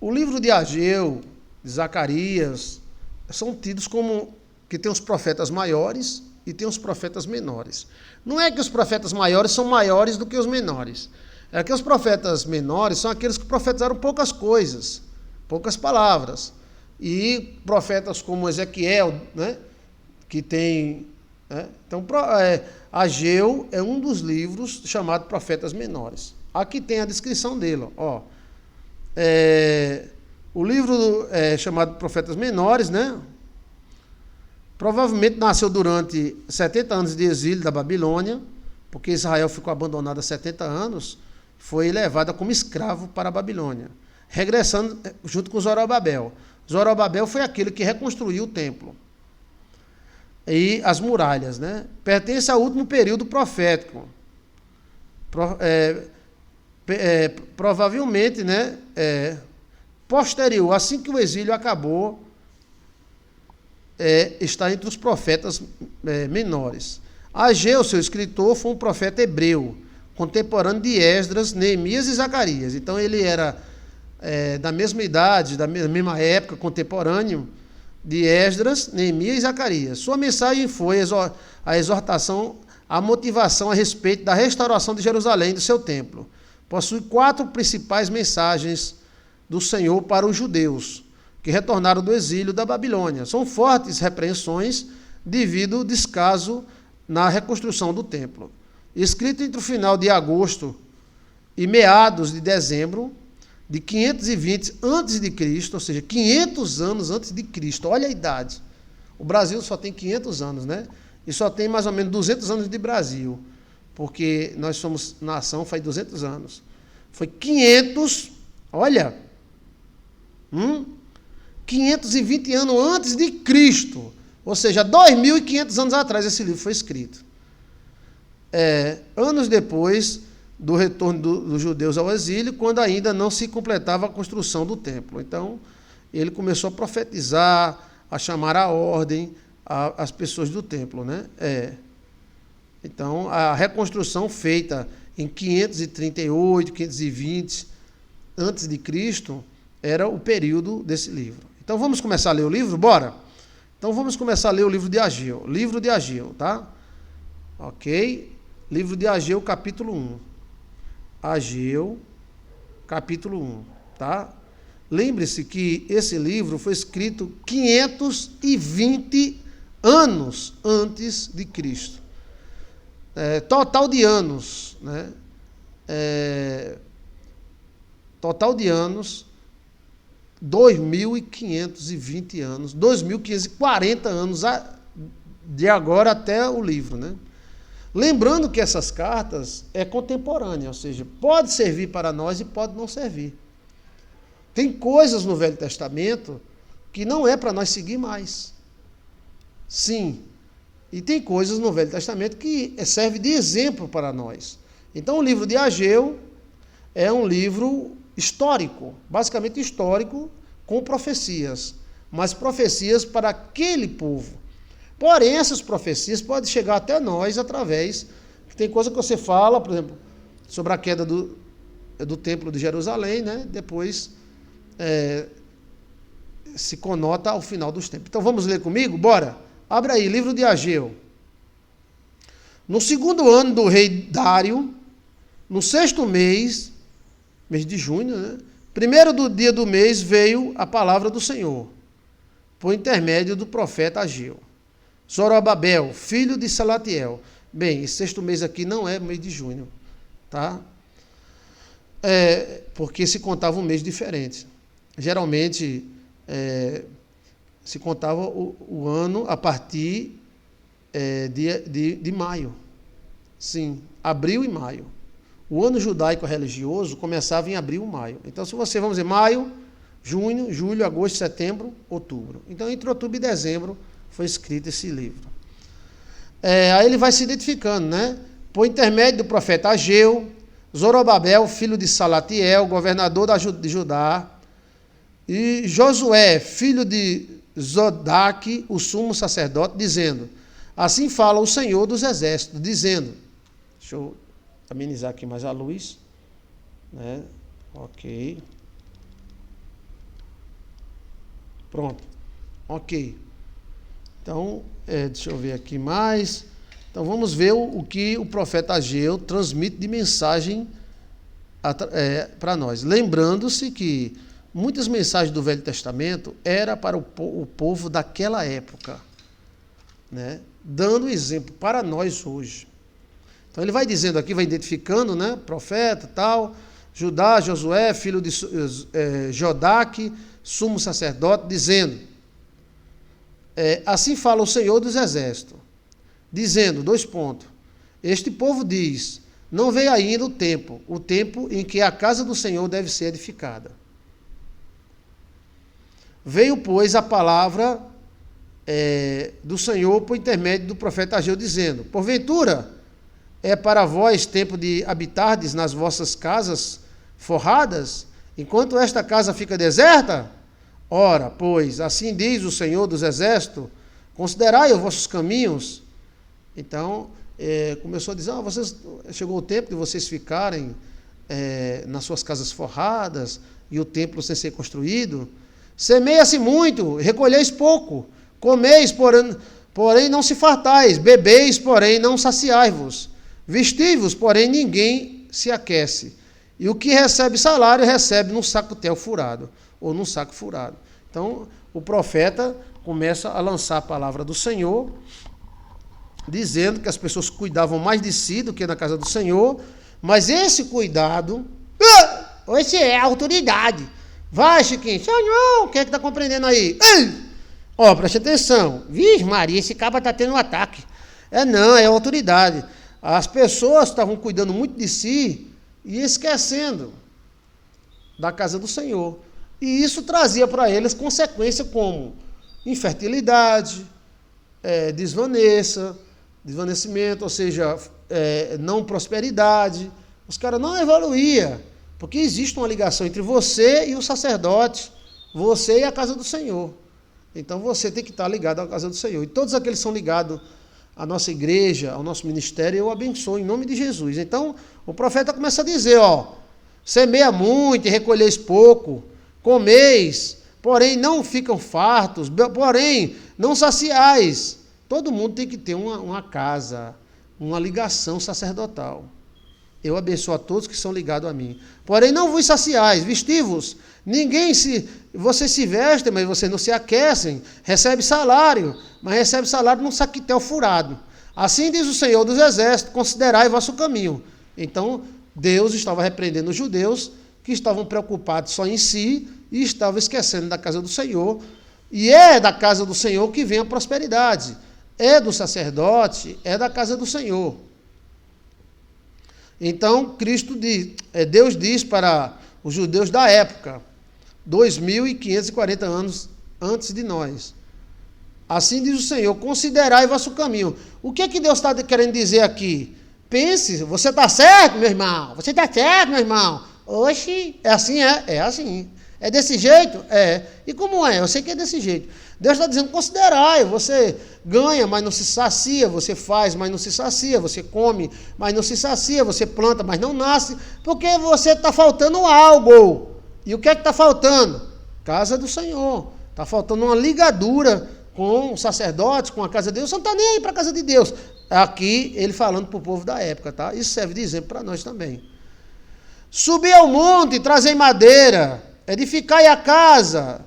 O livro de Ageu, de Zacarias, são tidos como que tem os profetas maiores e tem os profetas menores. Não é que os profetas maiores são maiores do que os menores. É que os profetas menores são aqueles que profetizaram poucas coisas, poucas palavras. E profetas como Ezequiel, né, que tem... Né, então, Ageu é um dos livros chamados Profetas Menores. Aqui tem a descrição dele. Ó. O livro chamado Profetas Menores, né? Provavelmente nasceu durante 70 anos de exílio da Babilônia, porque Israel ficou abandonado há 70 anos, foi levada como escravo para a Babilônia, regressando junto com Zorobabel. Zorobabel foi aquele que reconstruiu o templo e as muralhas, né? Pertence ao último período profético. Provavelmente, né, posterior, assim que o exílio acabou, está entre os profetas menores. Ageu, seu escritor, foi um profeta hebreu, contemporâneo de Esdras, Neemias e Zacarias. Então ele era da mesma idade, da mesma época, contemporâneo de Esdras, Neemias e Zacarias. Sua mensagem foi a exortação, a motivação a respeito da restauração de Jerusalém e do seu templo. Possui 4 principais mensagens do Senhor para os judeus que retornaram do exílio da Babilônia. São fortes repreensões devido ao descaso na reconstrução do templo. Escrito entre o final de agosto e meados de dezembro de 520 a.C., ou seja, 500 anos antes de Cristo. Olha a idade. O Brasil só tem 500 anos, né? E só tem mais ou menos 200 anos de Brasil, porque nós somos nação faz 200 anos. Foi 500, olha, 520 anos antes de Cristo, ou seja, 2.500 anos atrás esse livro foi escrito. Anos depois do retorno dos judeus ao exílio, quando ainda não se completava a construção do templo. Então, ele começou a profetizar, a chamar à ordem as pessoas do templo, né? Então, a reconstrução feita em 538, 520 antes de Cristo era o período desse livro. Então, vamos começar a ler o livro? Bora? Então, vamos começar a ler o livro de Ageu. Livro de Ageu, tá? Ok? Livro de Ageu, capítulo 1. Ageu, capítulo 1, tá? Lembre-se que esse livro foi escrito 520 anos antes de Cristo. Total de anos, né? Total de anos, 2.520 anos, 2.540 anos de agora até o livro, né? Lembrando que essas cartas é contemporânea, ou seja, pode servir para nós e pode não servir. Tem coisas no Velho Testamento que não é para nós seguir mais. Sim. E tem coisas no Velho Testamento que serve de exemplo para nós. Então o livro de Ageu é um livro histórico, basicamente histórico, com profecias, mas profecias para aquele povo. Porém, essas profecias podem chegar até nós através... Tem coisa que você fala, por exemplo, sobre a queda do Templo de Jerusalém, né? Depois se conota ao final dos tempos. Então vamos ler comigo? Bora! Abre aí, livro de Ageu. No 2º ano do rei Dário, no 6º mês de junho, né? Primeiro do dia do mês veio a palavra do Senhor, por intermédio do profeta Ageu. Zorobabel, filho de Salatiel. Bem, esse 6º mês aqui não é mês de junho, tá? Porque se contava um mês diferente. Geralmente, se contava o ano a partir de maio. Sim, abril e maio. O ano judaico religioso começava em abril e maio. Então, se você, vamos dizer, maio, junho, julho, agosto, setembro, outubro. Então, entre outubro e dezembro foi escrito esse livro. Aí ele vai se identificando, né? Por intermédio do profeta Ageu, Zorobabel, filho de Salatiel, governador de Judá, e Josué, filho de Zodaque, o sumo sacerdote, dizendo: assim fala o Senhor dos Exércitos, dizendo... Deixa eu amenizar aqui mais a luz, né? Ok. Pronto. Ok. Então, deixa eu ver aqui mais. Então, vamos ver o que o profeta Ageu transmite de mensagem para nós. Lembrando-se que muitas mensagens do Velho Testamento eram para o povo daquela época, né? Dando exemplo para nós hoje. Então, ele vai dizendo aqui, vai identificando, né? Profeta, tal, Judá, Josué, filho de Jodaque, sumo sacerdote, dizendo, assim fala o Senhor dos Exércitos, dizendo, 2 pontos, este povo diz, não veio ainda o tempo em que a casa do Senhor deve ser edificada. Veio, pois, a palavra do Senhor por intermédio do profeta Ageu, dizendo, porventura, é para vós tempo de habitardes nas vossas casas forradas, enquanto esta casa fica deserta? Ora, pois, assim diz o Senhor dos Exércitos, considerai os vossos caminhos. Então, começou a dizer, chegou o tempo de vocês ficarem nas suas casas forradas e o templo sem ser construído. Semeia-se muito, recolheis pouco, comeis, porém não se fartais, bebeis, porém não saciai-vos, vestivos, porém ninguém se aquece. E o que recebe salário, recebe num sacotel furado, ou num saco furado. Então, o profeta começa a lançar a palavra do Senhor, dizendo que as pessoas cuidavam mais de si do que na casa do Senhor, mas esse cuidado, esse é a autoridade. Vai, Chiquinho, Senhor, o que é que está compreendendo aí? Preste atenção. Vixe, Maria, esse cabra está tendo um ataque. Não, é autoridade. As pessoas estavam cuidando muito de si e esquecendo da casa do Senhor. E isso trazia para eles consequências como infertilidade, desvanecimento, ou seja, não prosperidade. Os caras não evoluíam, porque existe uma ligação entre você e o sacerdote, você e a casa do Senhor. Então você tem que estar ligado à casa do Senhor. E todos aqueles que são ligados à nossa igreja, ao nosso ministério, eu abençoo em nome de Jesus. Então o profeta começa a dizer, semeia muito e recolheis pouco, comeis, porém não ficam fartos, porém não saciais. Todo mundo tem que ter uma casa, uma ligação sacerdotal. Eu abençoo a todos que são ligados a mim. Porém, não vos saciais, vestivos. Vocês se vestem, mas vocês não se aquecem. Recebe salário, mas recebe salário num saquitel furado. Assim diz o Senhor dos Exércitos, considerai vosso caminho. Então, Deus estava repreendendo os judeus que estavam preocupados só em si e estavam esquecendo da casa do Senhor. E é da casa do Senhor que vem a prosperidade. É do sacerdote, é da casa do Senhor. Então, Deus diz para os judeus da época, 2.540 anos antes de nós. Assim diz o Senhor, considerai vosso caminho. O que Deus está querendo dizer aqui? Pense, você está certo, meu irmão? Você está certo, meu irmão? Oxe, é assim, é assim. É desse jeito? É. E como é? Eu sei que é desse jeito. Deus está dizendo, considerai, você ganha, mas não se sacia, você faz, mas não se sacia, você come, mas não se sacia, você planta, mas não nasce, porque você está faltando algo. E o que é que está faltando? Casa do Senhor. Está faltando uma ligadura com os sacerdotes, com a casa de Deus. Você não está nem aí para a casa de Deus. Aqui, ele falando para o povo da época, tá? Isso serve de exemplo para nós também. Subi ao monte, trazei madeira, edificai a casa,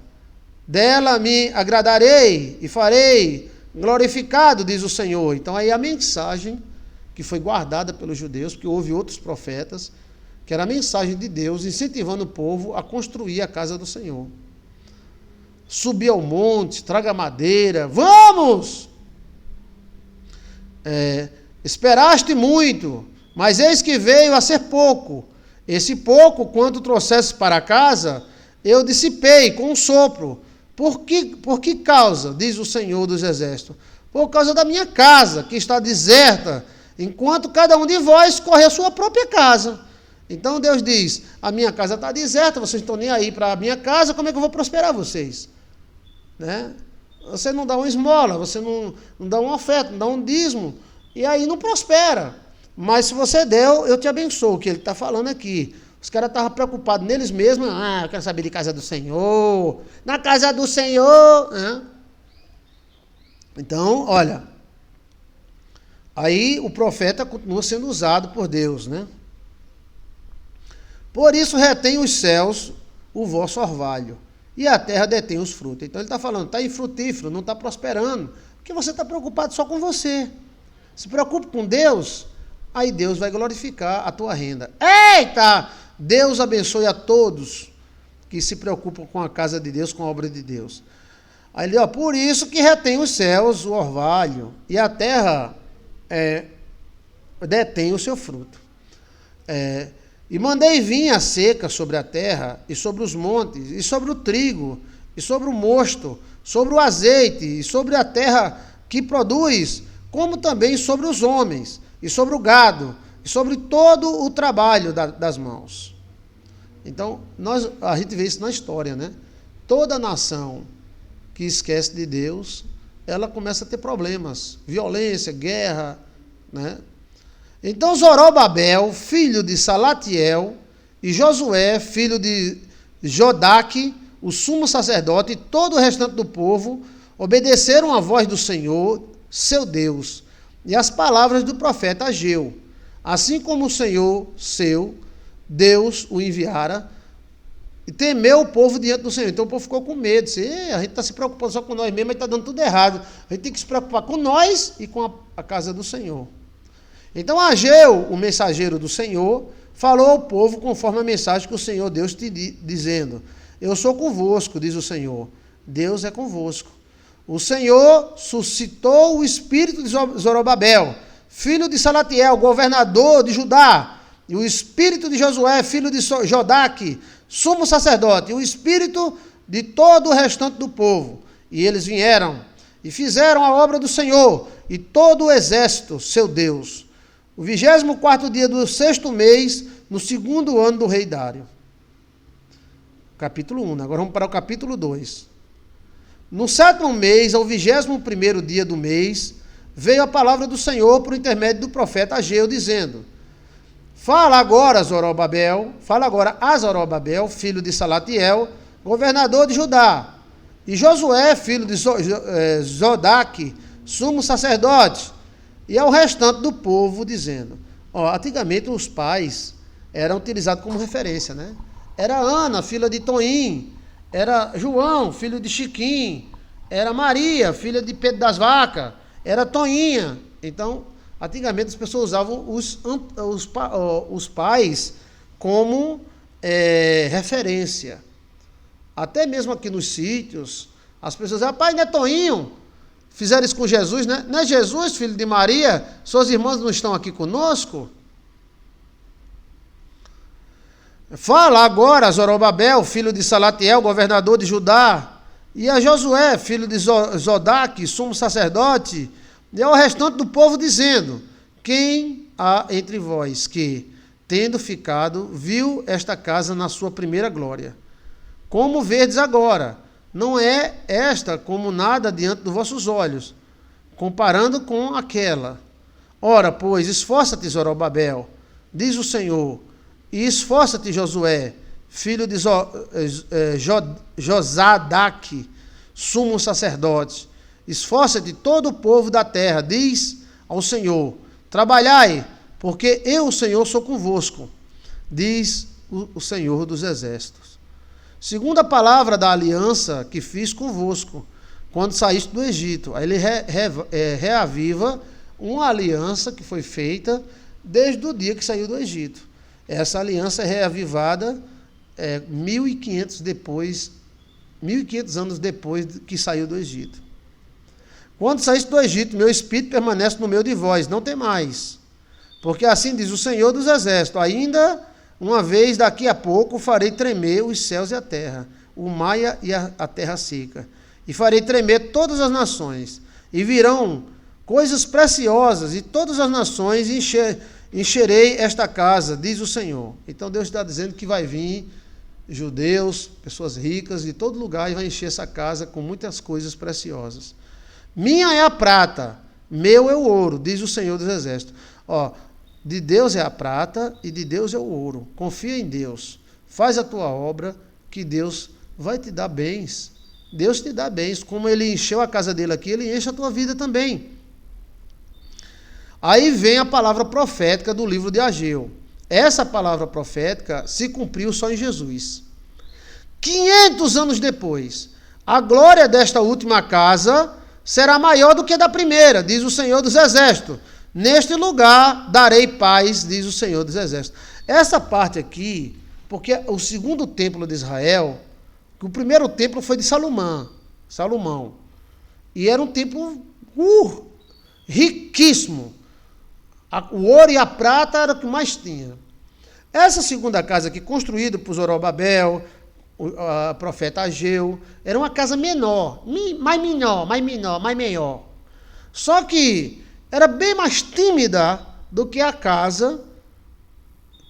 dela me agradarei e farei glorificado, diz o Senhor. Então aí a mensagem que foi guardada pelos judeus, porque houve outros profetas, que era a mensagem de Deus incentivando o povo a construir a casa do Senhor. Subi ao monte, traga madeira, vamos! Esperaste muito, mas eis que veio a ser pouco. Esse pouco, quando trouxesse para casa, eu dissipei com um sopro. Por que causa, diz o Senhor dos Exércitos? Por causa da minha casa, que está deserta, enquanto cada um de vós corre a sua própria casa. Então Deus diz, a minha casa está deserta, vocês estão nem aí para a minha casa, como é que eu vou prosperar vocês? Né? Você não dá uma esmola, você não dá uma oferta, não dá um dízimo, e aí não prospera. Mas se você der, eu te abençoo, o que ele está falando aqui. Os caras estavam preocupados neles mesmos. Eu quero saber de casa do Senhor. Na casa do Senhor. Então, olha. Aí o profeta continua sendo usado por Deus, né? Por isso retém os céus o vosso orvalho, e a terra detém os frutos. Então ele está falando, está infrutífero, não está prosperando, porque você está preocupado só com você. Se preocupe com Deus, aí Deus vai glorificar a tua renda. Eita! Deus abençoe a todos que se preocupam com a casa de Deus, com a obra de Deus. Aí ele, por isso que retém os céus o orvalho, e a terra detém o seu fruto. E mandei vir a seca sobre a terra, e sobre os montes, e sobre o trigo, e sobre o mosto, sobre o azeite, e sobre a terra que produz, como também sobre os homens, e sobre o gado, e sobre todo o trabalho das mãos. Então, a gente vê isso na história, né? Toda nação que esquece de Deus, ela começa a ter problemas, violência, guerra, né? Então Zorobabel, filho de Salatiel, e Josué, filho de Jodaque, o sumo sacerdote, e todo o restante do povo, obedeceram à voz do Senhor, seu Deus, e às palavras do profeta Ageu, assim como o Senhor, seu Deus, o enviara, e temeu o povo diante do Senhor. Então o povo ficou com medo, disse, a gente está se preocupando só com nós mesmos, mas está dando tudo errado. A gente tem que se preocupar com nós e com a casa do Senhor. Então Ageu, o mensageiro do Senhor, falou ao povo conforme a mensagem que o Senhor Deus te dizendo, eu sou convosco, diz o Senhor, Deus é convosco. O Senhor suscitou o espírito de Zorobabel, filho de Salatiel, governador de Judá, e o espírito de Josué, filho de Jodaque, sumo sacerdote, e o espírito de todo o restante do povo. E eles vieram e fizeram a obra do Senhor, e todo o exército, seu Deus. O 24º dia do 6º mês, no 2º ano do rei Dário. Capítulo 1, agora vamos para o capítulo 2. No 7º mês, ao 21º dia do mês, veio a palavra do Senhor por intermédio do profeta Ageu, dizendo, fala agora a Zorobabel, filho de Salatiel, governador de Judá, e Josué, filho de Jodaque, sumo sacerdote, e ao restante do povo, dizendo, antigamente os pais eram utilizados como referência, né? Era Ana, filha de Toim, era João, filho de Chiquim, era Maria, filha de Pedro das Vacas, era Toinha. Então, antigamente as pessoas usavam os pais como referência. Até mesmo aqui nos sítios, as pessoas dizem, pai, não é Toinho? Fizeram isso com Jesus, né? Não é Jesus, filho de Maria? Suas irmãs não estão aqui conosco? Fala agora a Zorobabel, filho de Salatiel, governador de Judá, e a Josué, filho de Jodaque, sumo sacerdote, e ao restante do povo, dizendo, quem há entre vós que, tendo ficado, viu esta casa na sua primeira glória? Como verdes agora? Não é esta como nada diante dos vossos olhos, comparando com aquela. Ora, pois, esforça-te, Zorobabel, diz o Senhor, e esforça-te, Josué, filho de Josadaque, sumo sacerdote. Esforça-te todo o povo da terra, diz ao Senhor, trabalhai, porque eu, o Senhor, sou convosco, diz o Senhor dos exércitos. Segundo a palavra da aliança que fiz convosco, quando saíste do Egito. Aí ele reaviva uma aliança que foi feita desde o dia que saiu do Egito. Essa aliança é reavivada 1.500 anos depois que saiu do Egito. Quando saíste do Egito, meu espírito permanece no meio de vós, não temais. Porque assim diz o Senhor dos exércitos, ainda uma vez daqui a pouco farei tremer os céus e a terra, o mar e a terra seca. E farei tremer todas as nações, e virão coisas preciosas, e todas as nações encherei esta casa, diz o Senhor. Então Deus está dizendo que vai vir judeus, pessoas ricas, de todo lugar, e vai encher essa casa com muitas coisas preciosas. Minha é a prata, meu é o ouro, diz o Senhor dos exércitos. De Deus é a prata e de Deus é o ouro. Confia em Deus. Faz a tua obra, que Deus vai te dar bens. Deus te dá bens. Como ele encheu a casa dele aqui, ele enche a tua vida também. Aí vem a palavra profética do livro de Ageu. Essa palavra profética se cumpriu só em Jesus. 500 anos depois, a glória desta última casa será maior do que a da primeira, diz o Senhor dos Exércitos. Neste lugar darei paz, diz o Senhor dos Exércitos. Essa parte aqui, porque o segundo templo de Israel, o primeiro templo foi de Salomão, e era um templo riquíssimo. O ouro e a prata era o que mais tinha. Essa segunda casa aqui, construída por Zorobabel, o profeta Ageu, era uma casa menor. Só que era bem mais tímida do que a casa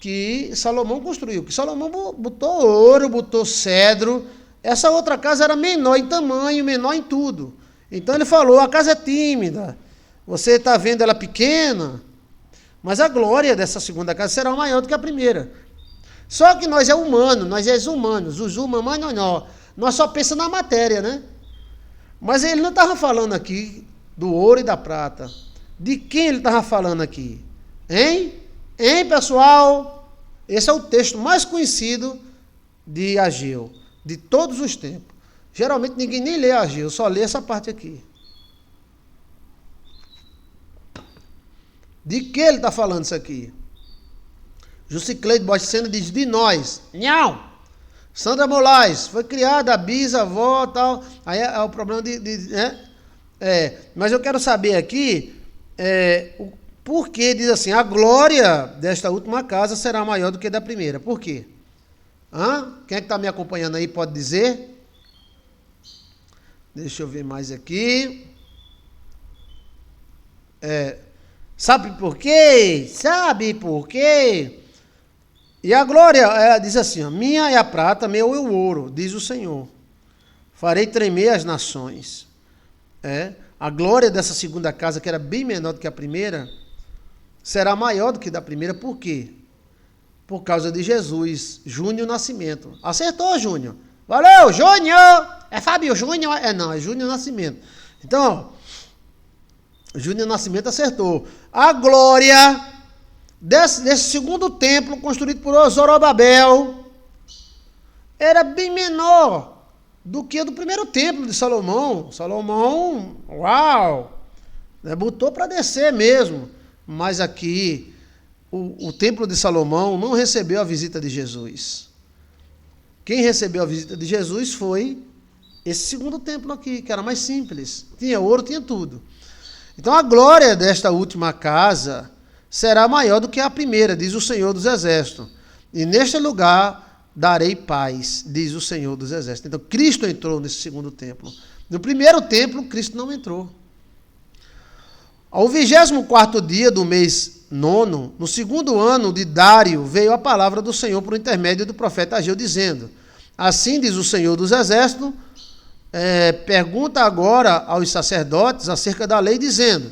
que Salomão construiu. Que Salomão botou ouro, botou cedro. Essa outra casa era menor em tamanho, menor em tudo. Então ele falou, a casa é tímida. Você está vendo ela pequena, mas a glória dessa segunda casa será maior do que a primeira. Só que nós és humanos, Zuzu, mamãe, não. Nós só pensamos na matéria, né? Mas ele não estava falando aqui do ouro e da prata. De quem ele estava falando aqui? Hein, pessoal? Esse é o texto mais conhecido de Ageu, de todos os tempos. Geralmente ninguém nem lê Ageu, só lê essa parte aqui. De que ele está falando isso aqui? Jucicleide Bocena diz, de nós. Não! Sandra Moraes, foi criada a bisavó e tal. Aí é o problema né? Mas eu quero saber aqui, o porquê diz assim, a glória desta última casa será maior do que da primeira. Por quê? Quem é que está me acompanhando aí pode dizer? Deixa eu ver mais aqui. Sabe por quê? Sabe por quê? E a glória, diz assim, minha é a prata, meu é o ouro, diz o Senhor. Farei tremer as nações. A glória dessa segunda casa, que era bem menor do que a primeira, será maior do que da primeira. Por quê? Por causa de Jesus, Júnior Nascimento. Acertou, Júnior. Valeu, Júnior! É Fábio Júnior? Não, é Júnior Nascimento. Então, Júnior Nascimento acertou. A glória desse segundo templo construído por Zorobabel era bem menor do que a do primeiro templo de Salomão. Salomão, uau! Botou para descer mesmo. Mas aqui, o templo de Salomão não recebeu a visita de Jesus. Quem recebeu a visita de Jesus foi esse segundo templo aqui, que era mais simples. Tinha ouro, tinha tudo. Então a glória desta última casa será maior do que a primeira, diz o Senhor dos Exércitos. E neste lugar darei paz, diz o Senhor dos Exércitos. Então Cristo entrou nesse segundo templo. No primeiro templo, Cristo não entrou. Ao 24º dia do mês 9, no segundo ano de Dário, veio a palavra do Senhor por intermédio do profeta Ageu, dizendo, assim diz o Senhor dos Exércitos, pergunta agora aos sacerdotes acerca da lei, dizendo,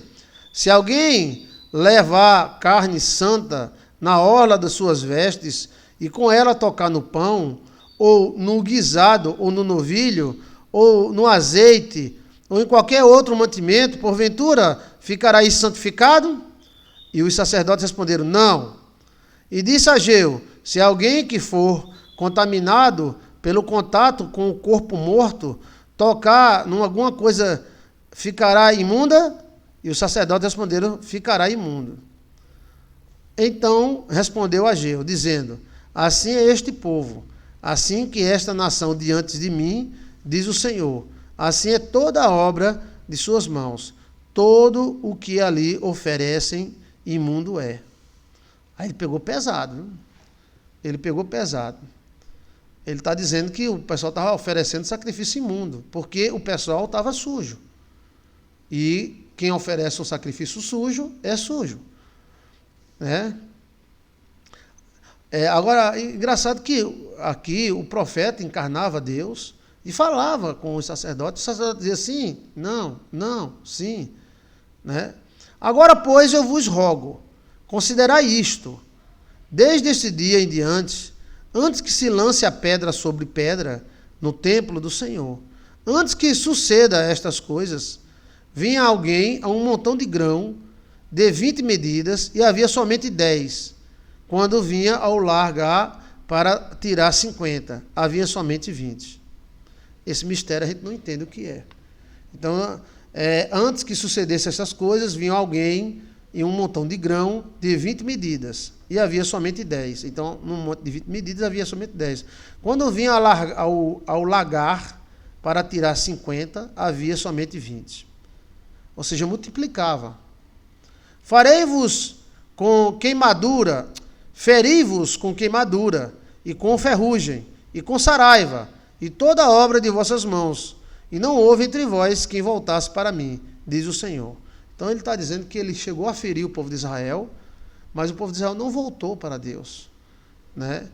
se alguém levar carne santa na orla das suas vestes e com ela tocar no pão, ou no guisado, ou no novilho, ou no azeite, ou em qualquer outro mantimento, porventura ficará isso santificado? E os sacerdotes responderam, não. E disse Ageu, se alguém que for contaminado pelo contato com o corpo morto, tocar em alguma coisa, ficará imunda? E os sacerdotes responderam, ficará imundo. Então respondeu Ageu, dizendo, assim é este povo, assim que esta nação diante de mim, diz o Senhor, assim é toda a obra de suas mãos, todo o que ali oferecem, imundo é. Aí ele pegou pesado, viu? Ele pegou pesado. Ele está dizendo que o pessoal estava oferecendo sacrifício imundo, porque o pessoal estava sujo. E quem oferece um sacrifício sujo é sujo. Agora, engraçado que aqui o profeta encarnava Deus e falava com os sacerdotes. O sacerdote dizia sim, não, sim. Agora, pois, eu vos rogo, Considerai isto, desde este dia em diante, antes que se lance a pedra sobre pedra no templo do Senhor, antes que suceda estas coisas, vinha alguém a um montão de grão de 20 medidas e havia somente 10. Quando vinha ao largar para tirar 50, havia somente 20. Esse mistério a gente não entende o que é. Então, antes que sucedesse essas coisas, vinha alguém em um montão de grão de 20 medidas e havia somente 10. Então, num monte de 20 medidas havia somente 10. Quando vinha ao lagar para tirar 50, havia somente 20. Ou seja, multiplicava. Farei-vos com queimadura, feri-vos com queimadura, e com ferrugem, e com saraiva, e toda a obra de vossas mãos, e não houve entre vós quem voltasse para mim, diz o Senhor. Então ele está dizendo que ele chegou a ferir o povo de Israel, mas o povo de Israel não voltou para Deus, né?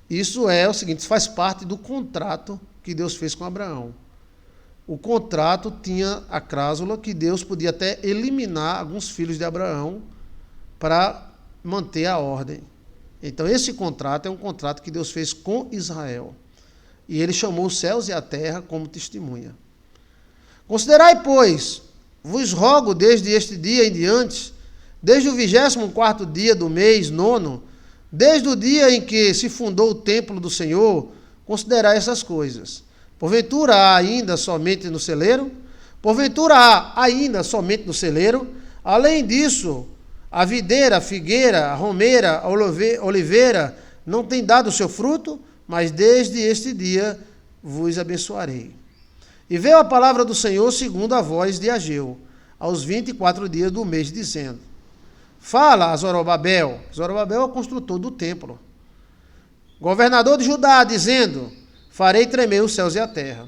Isso é o seguinte, faz parte do contrato que Deus fez com Abraão. O contrato tinha a cláusula que Deus podia até eliminar alguns filhos de Abraão para manter a ordem. Então esse contrato é um contrato que Deus fez com Israel. E ele chamou os céus e a terra como testemunha. Considerai, pois, vos rogo desde este dia em diante, desde o 24º dia do mês 9, desde o dia em que se fundou o templo do Senhor, considerai essas coisas. Porventura há ainda somente no celeiro? Porventura há ainda somente no celeiro? Além disso, a videira, a figueira, a romeira, a oliveira não tem dado o seu fruto? Mas desde este dia vos abençoarei. E veio a palavra do Senhor segundo a voz de Ageu, aos 24 dias do mês, dizendo: fala a Zorobabel. Zorobabel é o construtor do templo, governador de Judá, dizendo: farei tremer os céus e a terra,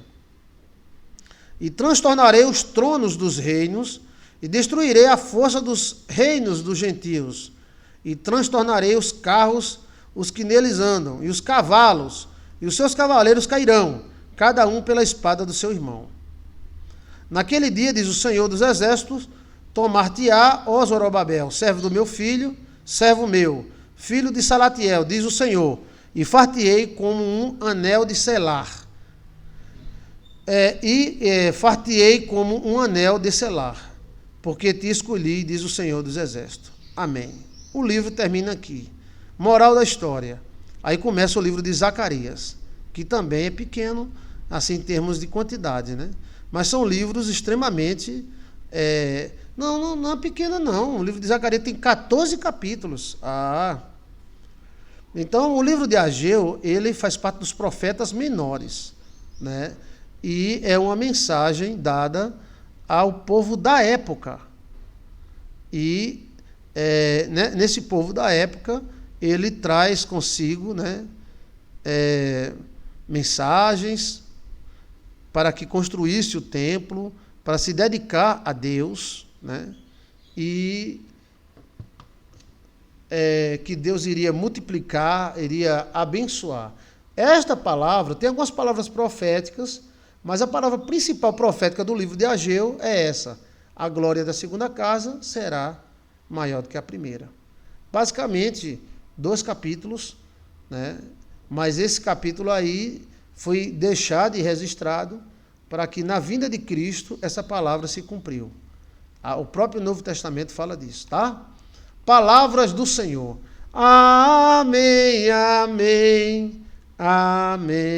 e transtornarei os tronos dos reinos, e destruirei a força dos reinos dos gentios, e transtornarei os carros, os que neles andam, e os cavalos, e os seus cavaleiros cairão, cada um pela espada do seu irmão. Naquele dia, diz o Senhor dos Exércitos, tomar-te-á, ó Zorobabel, servo do meu filho, servo meu, filho de Salatiel, diz o Senhor, e far-te-ei como um anel de selar. Far-te-ei como um anel de selar, porque te escolhi, diz o Senhor dos Exércitos. Amém. O livro termina aqui. Moral da história. Aí começa o livro de Zacarias, que também é pequeno, assim em termos de quantidade, né? Mas são livros extremamente... Não é pequeno, não. O livro de Zacarias tem 14 capítulos. Então, o livro de Ageu, ele faz parte dos profetas menores, né? E é uma mensagem dada ao povo da época. E nesse povo da época, ele traz consigo, né, mensagens para que construísse o templo, para se dedicar a Deus, né, e que Deus iria multiplicar, iria abençoar. Esta palavra, tem algumas palavras proféticas, mas a palavra principal profética do livro de Ageu é essa: a glória da segunda casa será maior do que a primeira. Basicamente, 2 capítulos, né? Mas esse capítulo aí foi deixado e registrado para que na vinda de Cristo essa palavra se cumpriu. O próprio Novo Testamento fala disso, tá? Palavras do Senhor. Amém, amém, amém.